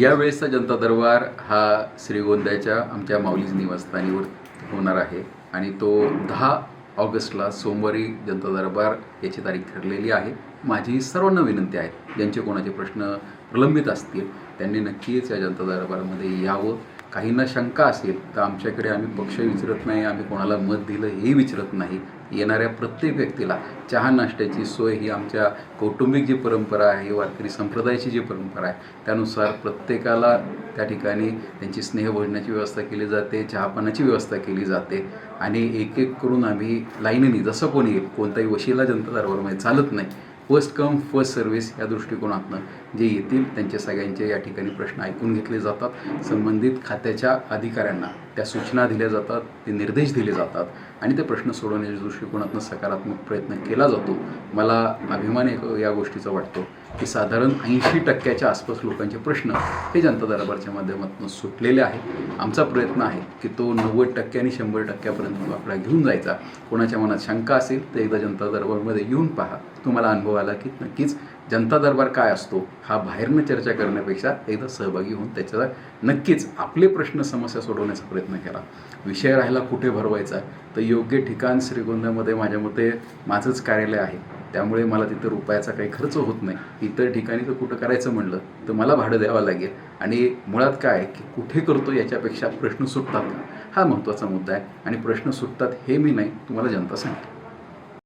यावेळेसचा जनता दरबार हा श्रीगोंद्याच्या आमच्या माऊलीज निवासस्थानीवर होणार आहे आणि तो 10 ऑगस्टला सोमवारी जनता दरबार याची तारीख ठरलेली आहे. माझी सर्वांना विनंती आहे, ज्यांचे कोणाचे प्रश्न प्रलंबित असतील त्यांनी नक्कीच या जनता दरबारामध्ये यावं. काहींना शंका असेल तर आमच्याकडे आम्ही पक्ष विचारत नाही, आम्ही कोणाला मत दिलं हे विचारत नाही. येणाऱ्या प्रत्येक व्यक्तीला चहा नाश्त्याची सोय ही आमच्या कौटुंबिक जी परंपरा आहे, वारकरी संप्रदायाची जी परंपरा आहे त्यानुसार प्रत्येकाला त्या ठिकाणी त्यांची स्नेहभोजनाची व्यवस्था केली जाते, चहापानाची व्यवस्था केली जाते आणि एक एक करून आम्ही लाईनीने जसं कोणी येईल, कोणताही वशिला जनता दरबारमध्ये चालत नाही. फर्स्ट कम फर्स्ट सर्व्हिस या दृष्टिकोनातनं जे येतील त्यांचे सगळ्यांचे या ठिकाणी प्रश्न ऐकून घेतले जातात. संबंधित खात्याच्या अधिकाऱ्यांना त्या सूचना दिल्या जातात, ते निर्देश दिले जातात आणि ते प्रश्न सोडवण्याच्या दृष्टिकोनातनं सकारात्मक प्रयत्न केला जातो. मला अभिमान या गोष्टीचा वाटतो की साधारण 80% आसपास लोकांचे प्रश्न हे जनता दरबारच्या माध्यमातून सुटलेले आहेत. आमचा प्रयत्न आहे की तो 90% आणि 100% आपला घेऊन जायचा. कोणाच्या मनात शंका असेल तर एकदा जनता दरबारमध्ये येऊन पहा, तुम्हाला अनुभव आला की नक्कीच जनता दरबार काय असतो हा बाहेरनं चर्चा करण्यापेक्षा एकदा सहभागी होऊन त्याच्याला नक्कीच आपले प्रश्न समस्या सोडवण्याचा प्रयत्न केला. विषय राहिला कुठे भरवायचा, तर योग्य ठिकाण श्रीगोंद्यामध्ये माझ्या मते माझंच कार्यालय आहे, त्यामुळे मला तिथं रुपयाचा काही खर्च होत नाही. इतर ठिकाणी तर कुठं करायचं म्हणलं तर मला भाडं द्यावं लागेल आणि मुळात काय की कुठे करतो याच्यापेक्षा प्रश्न सुटतात हा महत्त्वाचा मुद्दा आहे आणि प्रश्न सुटतात हे मी नाही, तुम्हाला जनता सांगते.